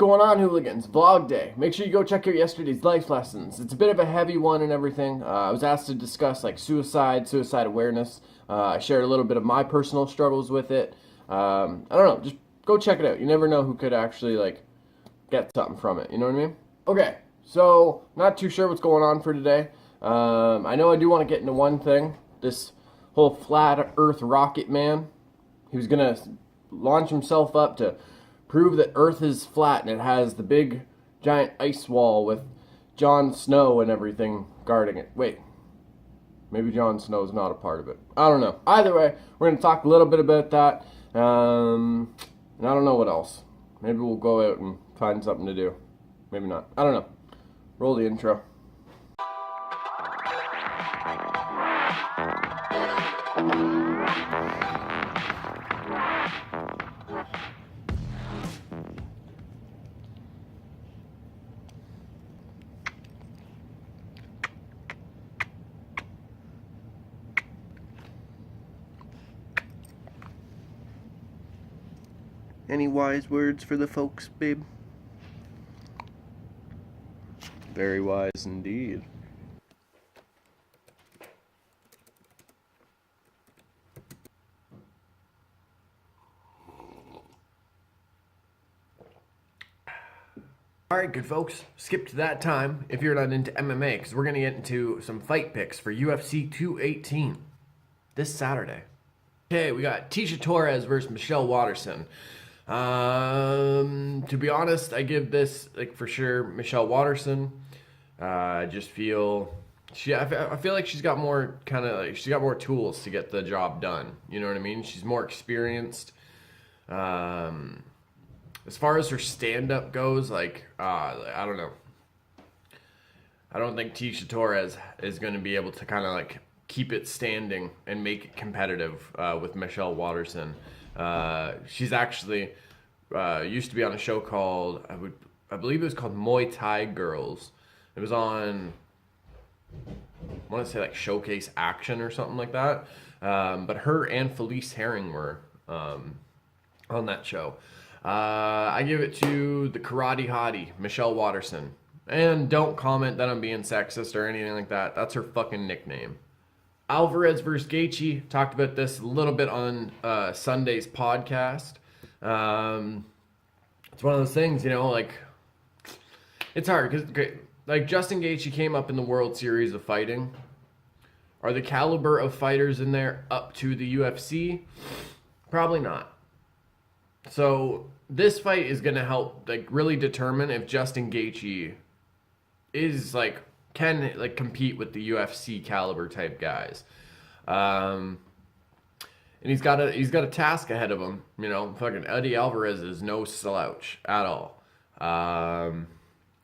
going on, hooligans? Vlog day. Make sure you go check out yesterday's life lessons. It's a bit of a heavy one and everything. I was asked to discuss like suicide awareness. I shared a little bit of my personal struggles with it. I don't know, just go check it out. You never know who could actually like get something from it. You know what I mean? Okay, so not too sure what's going on for today. I know I do want to get into one thing. This whole flat Earth rocket man. He was gonna launch himself up to prove that Earth is flat and it has the big giant ice wall with Jon Snow and everything guarding it. Wait, maybe Jon Snow's not a part of it. I don't know. Either way, we're going to talk a little bit about that. And I don't know what else. Maybe we'll go out and find something to do. Maybe not. I don't know. Roll the intro. Any wise words for the folks, babe? Very wise indeed. Alright, good folks, skip to that time if you're not into MMA, because we're going to get into some fight picks for UFC 218 this Saturday. Okay, we got Tecia Torres versus Michelle Waterson. To be honest, I give this, like, for sure, Michelle Waterson. I just feel, I feel like she's got more she's got more tools to get the job done. You know what I mean? She's more experienced. As far as her stand-up goes, like, I don't know. I don't think Tecia Torres is going to be able to kind of, like, keep it standing and make it competitive with Michelle Waterson. She's actually used to be on a show called, I believe it was called Muay Thai Girls. It was on, I want to say like Showcase Action or something like that. But her and Felice Herring were on that show. I give it to the karate hottie, Michelle Waterson. And don't comment that I'm being sexist or anything like that. That's her fucking nickname. Alvarez versus Gaethje. Talked about this a little bit on Sunday's podcast. It's one of those things, you know, like, it's hard because, like, Justin Gaethje came up in the World Series of Fighting. Are the caliber of fighters in there up to the UFC? Probably not. So this fight is going to help, like, really determine if Justin Gaethje is, like, can, like, compete with the UFC caliber type guys. And he's got a task ahead of him. You know, fucking Eddie Alvarez is no slouch at all.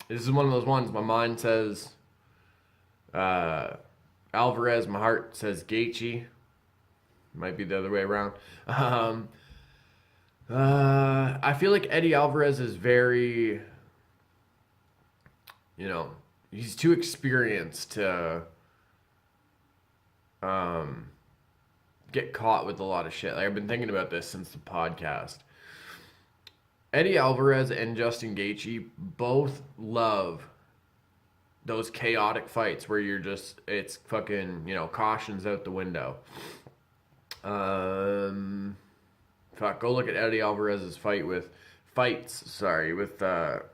This is one of those ones, my mind says Alvarez, my heart says Gaethje. Might be the other way around. I feel like Eddie Alvarez is very, you know, he's too experienced to get caught with a lot of shit. Like, I've been thinking about this since the podcast. Eddie Alvarez and Justin Gaethje both love those chaotic fights where you're just, it's fucking, you know, caution's out the window. Fuck, go look at Eddie Alvarez's fights, with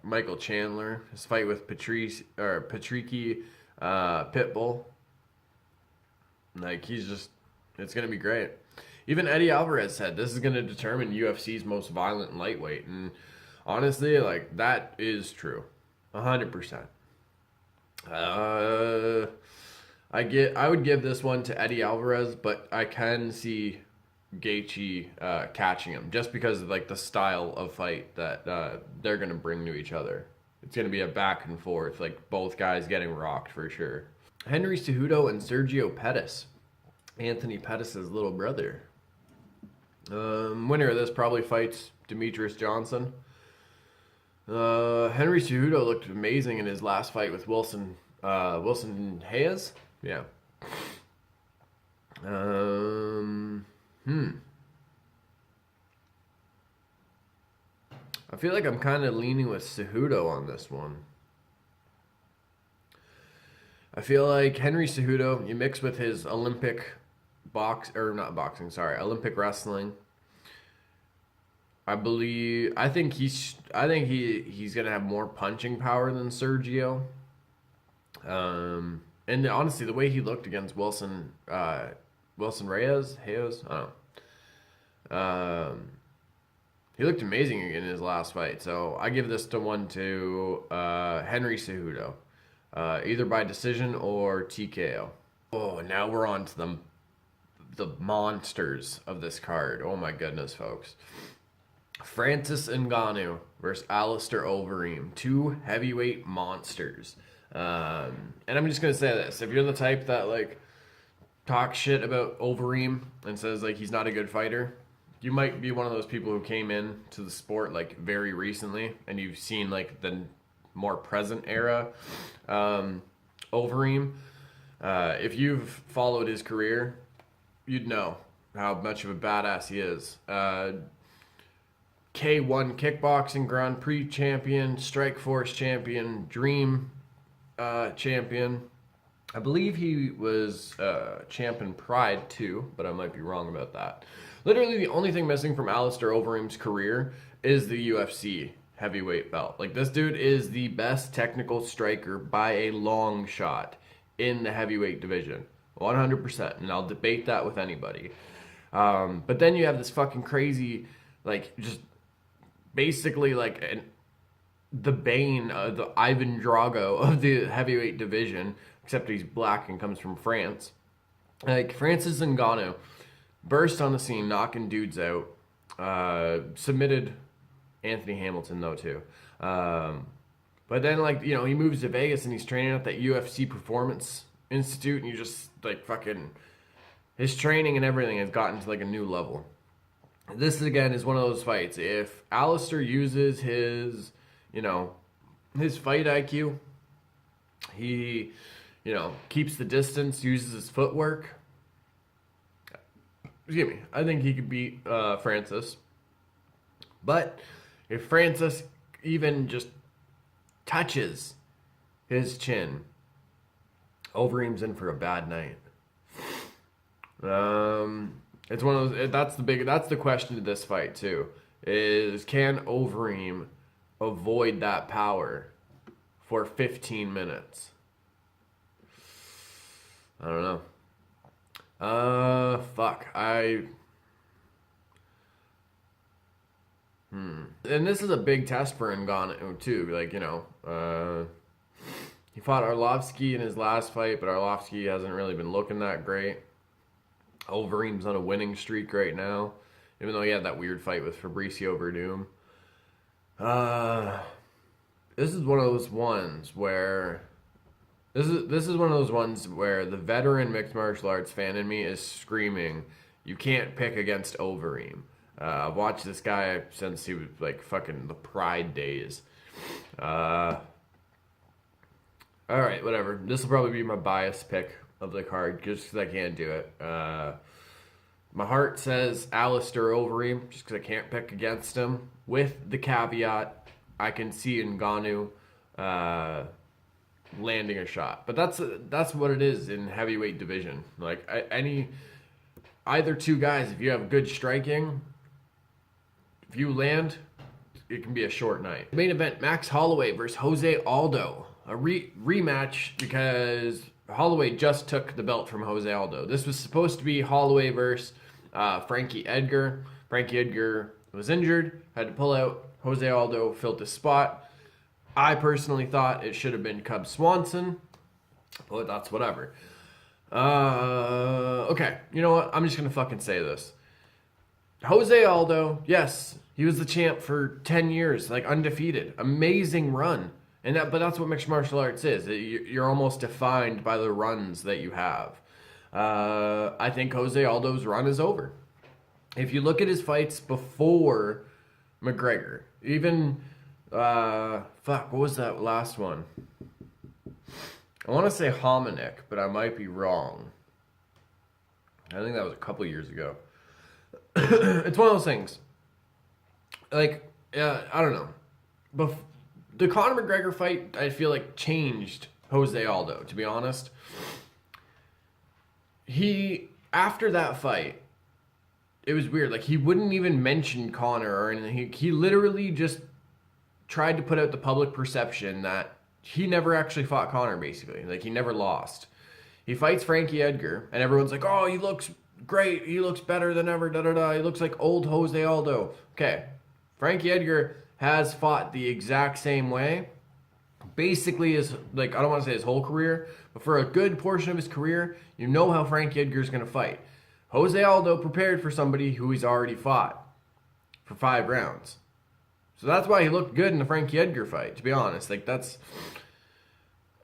Michael Chandler. His fight with Patricky Pitbull. Like, he's just, it's going to be great. Even Eddie Alvarez said this is going to determine UFC's most violent lightweight. And honestly, like, that is true. 100%. I would give this one to Eddie Alvarez, but I can see Gaethje catching him just because of, like, the style of fight that they're going to bring to each other. It's going to be a back and forth, like, both guys getting rocked for sure. Henry Cejudo and Sergio Pettis. Anthony Pettis' little brother. Winner of this probably fights Demetrius Johnson. Henry Cejudo looked amazing in his last fight with Wilson Hayes. Yeah. I feel like I'm kind of leaning with Cejudo on this one. I feel like Henry Cejudo, you mix with his Olympic Olympic wrestling. I think he's gonna have more punching power than Sergio. And honestly, the way he looked against Wilson Reyes, I don't know. He looked amazing in his last fight. So I give this one to Henry Cejudo, either by decision or TKO. Oh, now we're on to the monsters of this card. Oh my goodness, folks. Francis Ngannou versus Alistair Overeem. Two heavyweight monsters. And I'm just going to say this. If you're the type that, like, talks shit about Overeem and says, like, he's not a good fighter, you might be one of those people who came in to the sport, like, very recently, and you've seen, like, the more present era Overeem. If you've followed his career, you'd know how much of a badass he is. K1 kickboxing Grand Prix champion, Strikeforce champion, Dream champion. I believe he was champ in Pride too, but I might be wrong about that. Literally the only thing missing from Alistair Overeem's career is the UFC heavyweight belt. Like, this dude is the best technical striker by a long shot in the heavyweight division. 100%. And I'll debate that with anybody. But then you have this fucking crazy, like, just basically like the bane of the Ivan Drago of the heavyweight division, except he's black and comes from France. Like, Francis Ngannou burst on the scene, knocking dudes out. Submitted Anthony Hamilton though too. But then, like, you know, he moves to Vegas and he's training at that UFC Performance Institute, and you just, like, fucking, his training and everything has gotten to, like, a new level. This, again, is one of those fights. If Alistair uses his, you know, his fight IQ, he, you know, keeps the distance, uses his footwork, excuse me, I think he could beat Francis. But if Francis even just touches his chin, Overeem's in for a bad night. It's one of those. That's the question to this fight too. Is, can Overeem avoid that power for 15 minutes? I don't know. Fuck. And this is a big test for Ngannou too. Like, you know, he fought Arlovsky in his last fight, but Arlovsky hasn't really been looking that great. Overeem's on a winning streak right now, even though he had that weird fight with Fabricio Verdum. This is one of those ones where the veteran mixed martial arts fan in me is screaming, you can't pick against Overeem. I've watched this guy since he was, like, fucking the Pride days. Alright, whatever. This will probably be my biased pick of the card, just because I can't do it. My heart says Alistair Overeem, just because I can't pick against him. With the caveat, I can see Ngannou landing a shot. But that's what it is in heavyweight division. Like, either two guys, if you have good striking, if you land, it can be a short night. Main event, Max Holloway versus Jose Aldo. A rematch because Holloway just took the belt from Jose Aldo. This was supposed to be Holloway versus Frankie Edgar. Frankie Edgar was injured, had to pull out. Jose Aldo filled the spot. I personally thought it should have been Cub Swanson, but that's whatever. Okay, you know what? I'm just going to fucking say this. Jose Aldo, yes, he was the champ for 10 years, like, undefeated. Amazing run. But that's what mixed martial arts is. You're almost defined by the runs that you have. I think Jose Aldo's run is over. If you look at his fights before McGregor, even, what was that last one? I want to say Hominick, but I might be wrong. I think that was a couple years ago. It's one of those things. Like, I don't know. The Conor McGregor fight, I feel like, changed Jose Aldo, to be honest. After that fight, it was weird. Like, he wouldn't even mention Conor or anything. He literally just tried to put out the public perception that he never actually fought Conor, basically. Like, he never lost. He fights Frankie Edgar, and everyone's like, oh, he looks great. He looks better than ever. Da-da-da. He looks like old Jose Aldo. Okay. Frankie Edgar has fought the exact same way. Basically, I don't want to say his whole career, but for a good portion of his career, you know how Frankie Edgar is going to fight. Jose Aldo prepared for somebody who he's already fought for 5 rounds. So that's why he looked good in the Frankie Edgar fight, to be honest. Like, that's...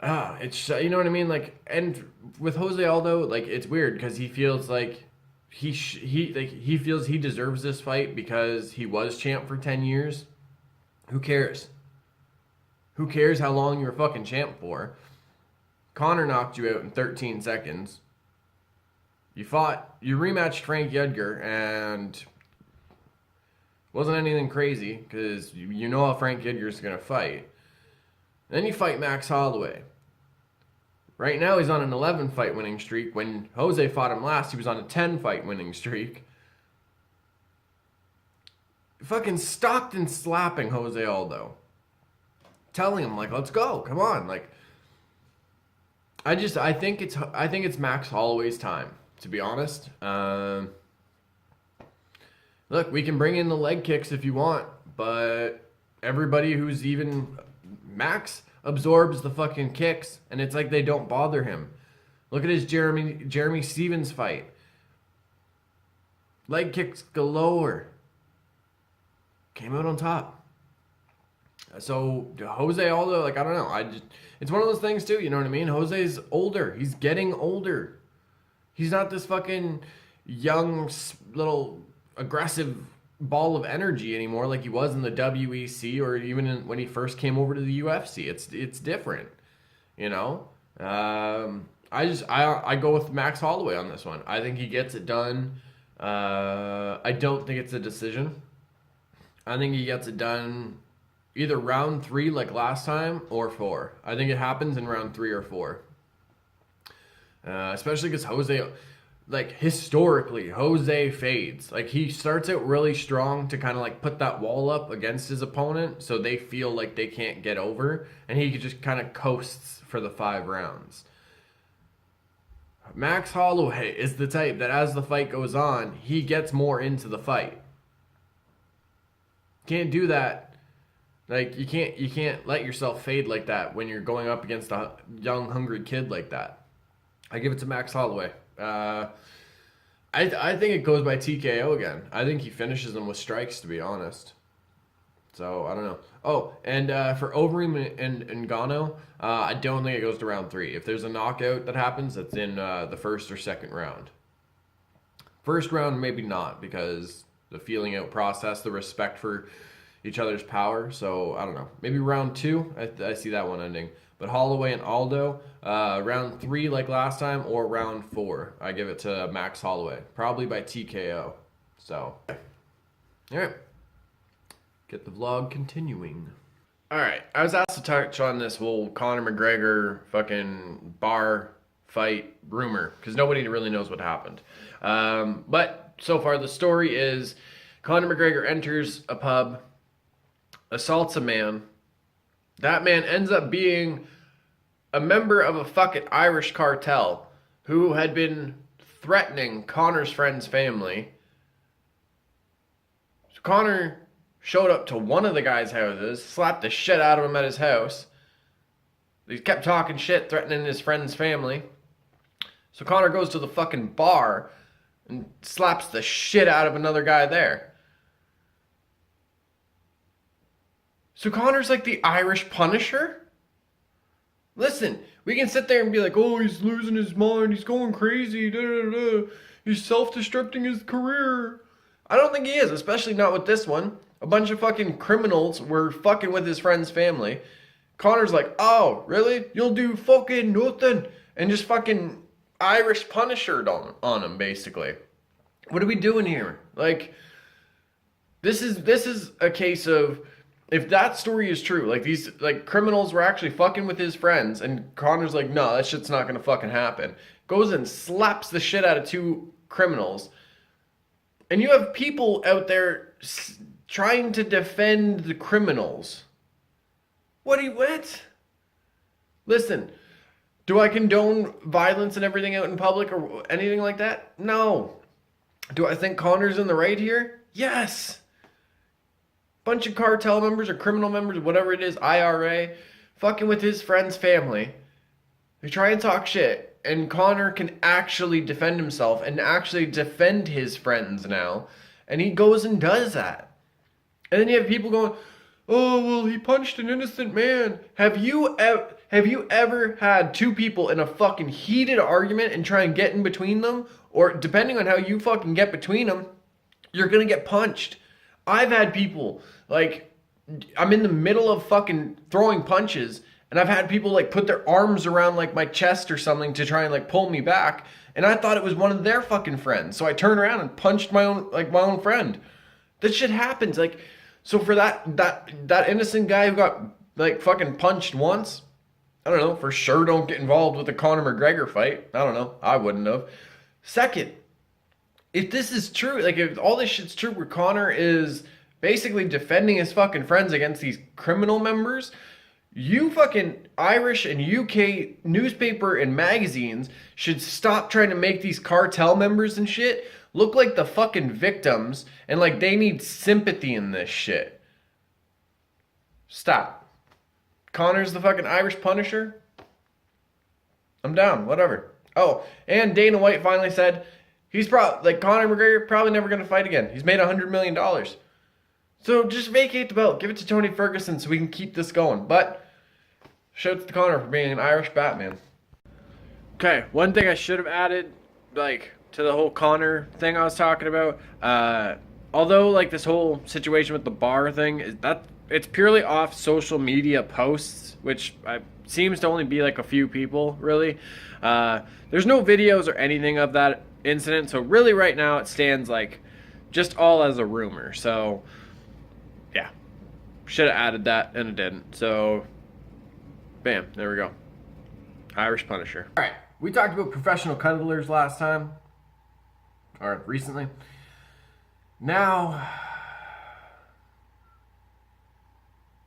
it's, you know what I mean? Like, and with Jose Aldo, like, it's weird because he feels like he feels he deserves this fight because he was champ for 10 years. Who cares? Who cares how long you were fucking champ for? Conor knocked you out in 13 seconds. You rematched Frankie Edgar, and wasn't anything crazy because you know how Frankie Edgar's going to fight. Then you fight Max Holloway. Right now he's on an 11-fight winning streak. When Jose fought him last, he was on a 10-fight winning streak. Fucking Stockton slapping Jose Aldo. Telling him, like, let's go, come on. Like, I think it's Max Holloway's time, to be honest. Look, we can bring in the leg kicks if you want, but everybody who's even... Max absorbs the fucking kicks, and it's like they don't bother him. Look at his Jeremy Stevens fight. Leg kicks galore. Came out on top. So Jose Aldo, like, I don't know. It's one of those things too, you know what I mean? Jose's older. He's getting older. He's not this fucking young, little, aggressive ball of energy anymore like he was in the WEC or even when he first came over to the UFC. It's different, you know? I go with Max Holloway on this one. I think he gets it done. I don't think it's a decision. I think he gets it done either round 3 like last time or 4. I think it happens in round 3 or 4. Especially because Jose, like, historically, Jose fades. Like, he starts out really strong to kind of like put that wall up against his opponent so they feel like they can't get over, and he just kind of coasts for the 5 rounds. Max Holloway is the type that as the fight goes on, he gets more into the fight. Can't do that. Like, you can't let yourself fade like that when you're going up against a young, hungry kid like that. I give it to Max Holloway. I think it goes by TKO again. I think he finishes him with strikes, to be honest. So, I don't know. Oh, and for Overeem and Ngannou, I don't think it goes to round 3. If there's a knockout that happens, that's in the first or second round. First round, maybe not, because the feeling out process, the respect for each other's power. So, I don't know. Maybe round 2, I see that one ending. But Holloway and Aldo, round 3 like last time, or round 4. I give it to Max Holloway. Probably by TKO. So, alright. Get the vlog continuing. Alright, I was asked to touch on this whole Conor McGregor fucking bar fight rumor, because nobody really knows what happened. But so far the story is Conor McGregor enters a pub, assaults a man. That man ends up being a member of a fucking Irish cartel who had been threatening Conor's friend's family. So Conor showed up to one of the guy's houses, slapped the shit out of him at his house. He kept talking shit, threatening his friend's family. So Conor goes to the fucking bar and slaps the shit out of another guy there. So Conor's like the Irish Punisher? Listen, we can sit there and be like, oh, he's losing his mind, he's going crazy, da, da, da. He's self-destructing his career. I don't think he is, especially not with this one. A bunch of fucking criminals were fucking with his friend's family. Conor's like, oh, really? You'll do fucking nothing. And just fucking Irish Punisher on him, basically. What are we doing here? Like, This is a case of, if that story is true, like these like criminals were actually fucking with his friends, and Conor's like, no, that shit's not gonna fucking happen. Goes and slaps the shit out of 2 criminals, and you have people out there trying to defend the criminals. What? Listen, do I condone violence and everything out in public or anything like that? No. Do I think Conor's in the right here? Yes. Bunch of cartel members or criminal members, whatever it is, IRA, fucking with his friend's family. They try and talk shit, and Conor can actually defend himself and actually defend his friends now, and he goes and does that. And then you have people going, oh, well, he punched an innocent man. Have you ever had 2 people in a fucking heated argument and try and get in between them? Or depending on how you fucking get between them, you're gonna get punched. I've had people, like, I'm in the middle of fucking throwing punches, and I've had people, like, put their arms around, like, my chest or something to try and, like, pull me back, and I thought it was one of their fucking friends. So I turned around and punched my own friend. That shit happens. Like, so for that innocent guy who got, like, fucking punched once, I don't know, for sure don't get involved with the Conor McGregor fight. I don't know. I wouldn't have. Second, if this is true, like if all this shit's true where Conor is basically defending his fucking friends against these criminal members, you fucking Irish and UK newspaper and magazines should stop trying to make these cartel members and shit look like the fucking victims and like they need sympathy in this shit. Stop. Conor's the fucking Irish Punisher? I'm down, whatever. Oh, and Dana White finally said he's probably, like, Conor McGregor probably never going to fight again. He's made $100 million. So just vacate the belt. Give it to Tony Ferguson so we can keep this going. But shouts to Conor for being an Irish Batman. Okay, one thing I should have added, like, to the whole Conor thing I was talking about. Although, like, this whole situation with the bar thing, is that it's purely off social media posts, which seems to only be, like, a few people, really. There's no videos or anything of that incident, so really right now it stands like just all as a rumor. So yeah, should have added that and it didn't. So bam, there we go. Irish Punisher. All right, we talked about professional cuddlers last time, or recently. Now,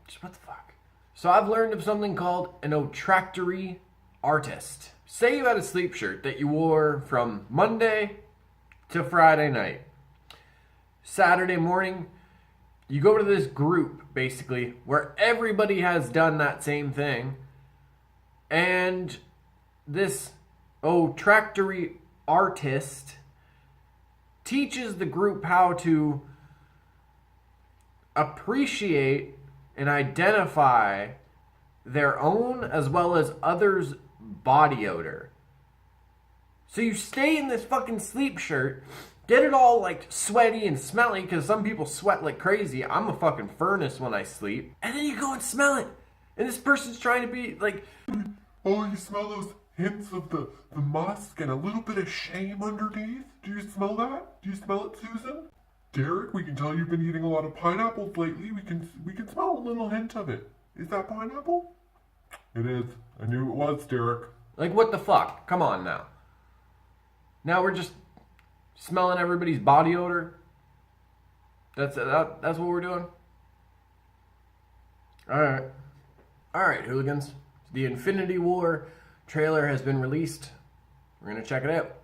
just what the fuck? So I've learned of something called an otractory artist. Say you had a sleep shirt that you wore from Monday to Friday night. Saturday morning, you go to this group, basically, where everybody has done that same thing. And this otractory artist teaches the group how to appreciate and identify their own as well as others' body odor. So you stay in this fucking sleep shirt, get it all like sweaty and smelly, because some people sweat like crazy. I'm a fucking furnace when I sleep. And then you go and smell it. And this person's trying to be like, oh, you smell those hints of the musk and a little bit of shame underneath? Do you smell that? Do you smell it, Susan? Derek, we can tell you've been eating a lot of pineapples lately. We can smell a little hint of it. Is that pineapple? It is. I knew it was, Derek. like, what the fuck? Come on now. Now we're just smelling everybody's body odor. That's what we're doing. All right, hooligans. The Infinity War trailer has been released. We're gonna check it out.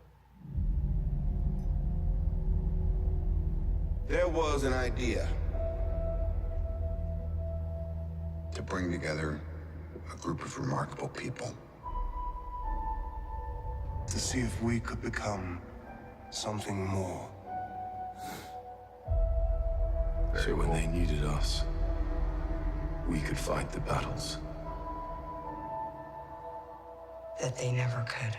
There was an idea to bring together a group of remarkable people. To see if we could become something more. So when they needed us, we could fight the battles that they never could.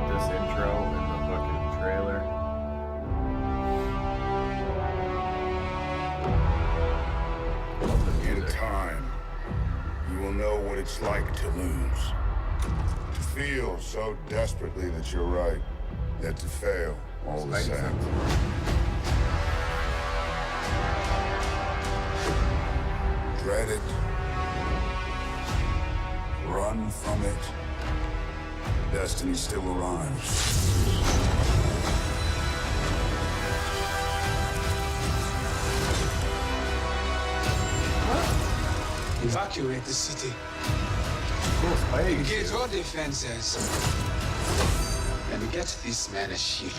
This intro in the fucking trailer. In time, you will know what it's it's like to lose. To feel so desperately that you're right, yet to fail all the same. Dread it. Run from it. Destiny still arrives. Evacuate the city. Engage all defenses. And get this man a shield.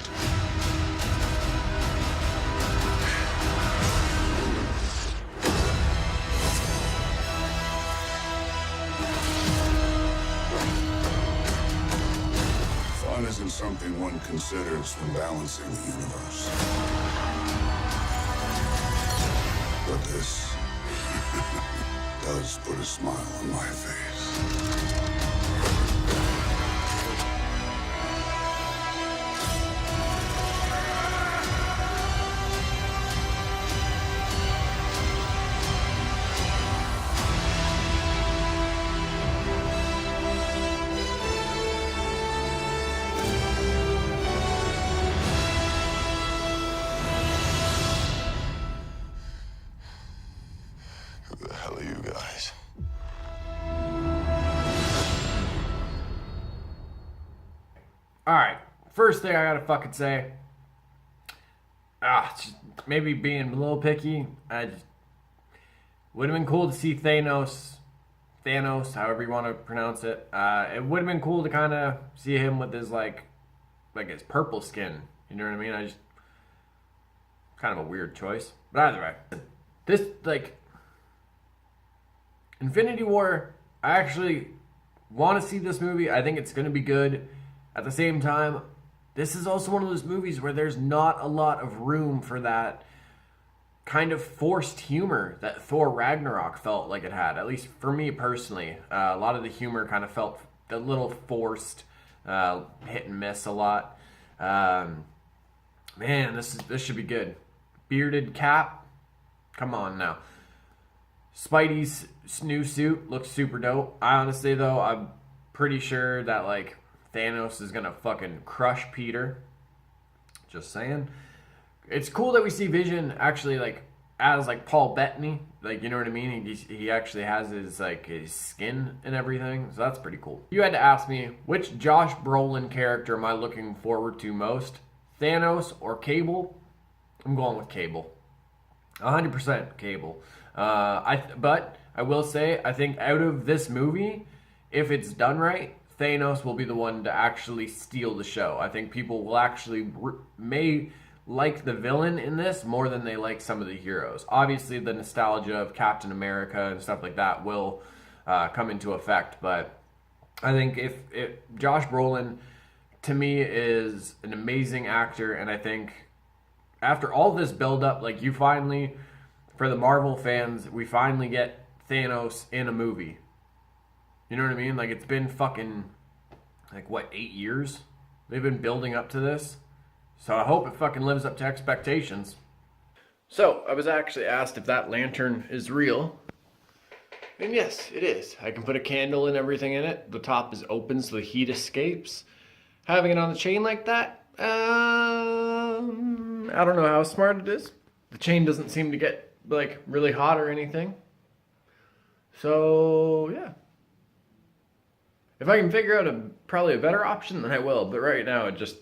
Fun isn't something one considers when balancing the universe. But this does put a smile on my face. Who the hell are you guys? Alright, first thing I gotta fucking say. Just maybe being a little picky. Would have been cool to see Thanos, however you want to pronounce it. It would have been cool to kind of see him with his like his purple skin. You know what I mean? Kind of a weird choice. But either way, this Infinity War, I actually want to see this movie. I think it's going to be good. At the same time, this is also one of those movies where there's not a lot of room for that kind of forced humor that Thor Ragnarok felt like it had, at least for me personally. A lot of the humor kind of felt a little forced, hit and miss a lot. Man, this should be good. Bearded Cap, come on now. Spidey's new suit looks super dope. I honestly though, I'm pretty sure that Thanos is gonna fucking crush Peter. Just saying. It's cool that we see Vision actually as Paul Bettany, you know what I mean? He actually has his skin and everything, so that's pretty cool. You had to ask me, which Josh Brolin character am I looking forward to most? Thanos or Cable? I'm going with Cable. 100% Cable. But I will say, I think out of this movie, if it's done right, Thanos will be the one to actually steal the show. I think people will actually may like the villain in this more than they like some of the heroes. Obviously, the nostalgia of Captain America and stuff like that will come into effect. But I think if Josh Brolin, to me, is an amazing actor, and I think after all this build-up, you finally, for the Marvel fans, we finally get Thanos in a movie. You know what I mean? It's been fucking, 8 years? They've been building up to this. So I hope it fucking lives up to expectations. So, I was actually asked if that lantern is real. And yes, it is. I can put a candle and everything in it. The top is open so the heat escapes. Having it on the chain like that, I don't know how smart it is. The chain doesn't seem to get, really hot or anything. So, yeah. If I can figure out probably a better option, then I will. But right now, it just,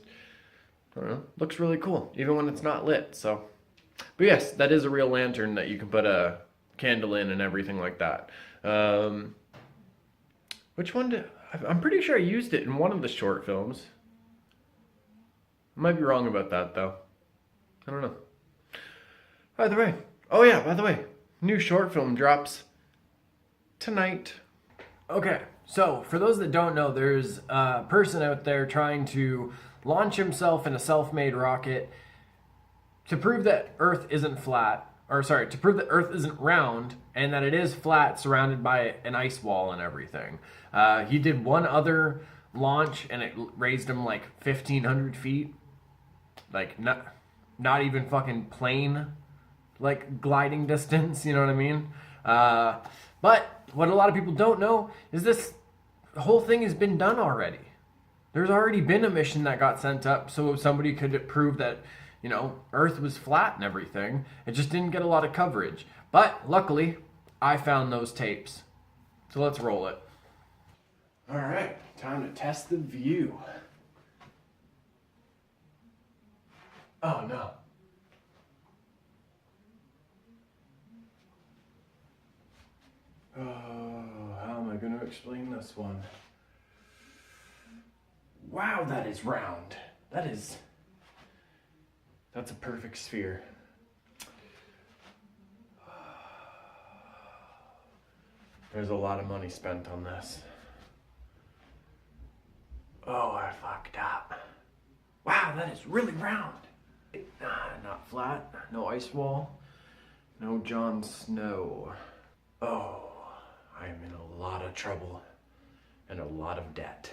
I don't know, looks really cool, even when it's not lit. So, but yes, that is a real lantern that you can put a candle in and everything like that. Which one I'm pretty sure I used it in one of the short films. I might be wrong about that, though. I don't know. By the way, new short film drops tonight. Okay, so for those that don't know, there's a person out there trying to launch himself in a self-made rocket to prove that Earth isn't flat, to prove that Earth isn't round and that it is flat, surrounded by an ice wall and everything. He did one other launch and it raised him 1,500 feet. Not even fucking plane gliding distance, you know what I mean? But what a lot of people don't know is this whole thing has been done already. There's already been a mission that got sent up so somebody could prove that, you know, Earth was flat and everything. It just didn't get a lot of coverage. But luckily, I found those tapes. So let's roll it. All right, time to test the view. Oh no. Oh, how am I going to explain this one? Wow, that is round. That's a perfect sphere. There's a lot of money spent on this. Oh, I fucked up. Wow, that is really round. Not flat, no ice wall, no Jon Snow. Oh, I am in a lot of trouble and a lot of debt.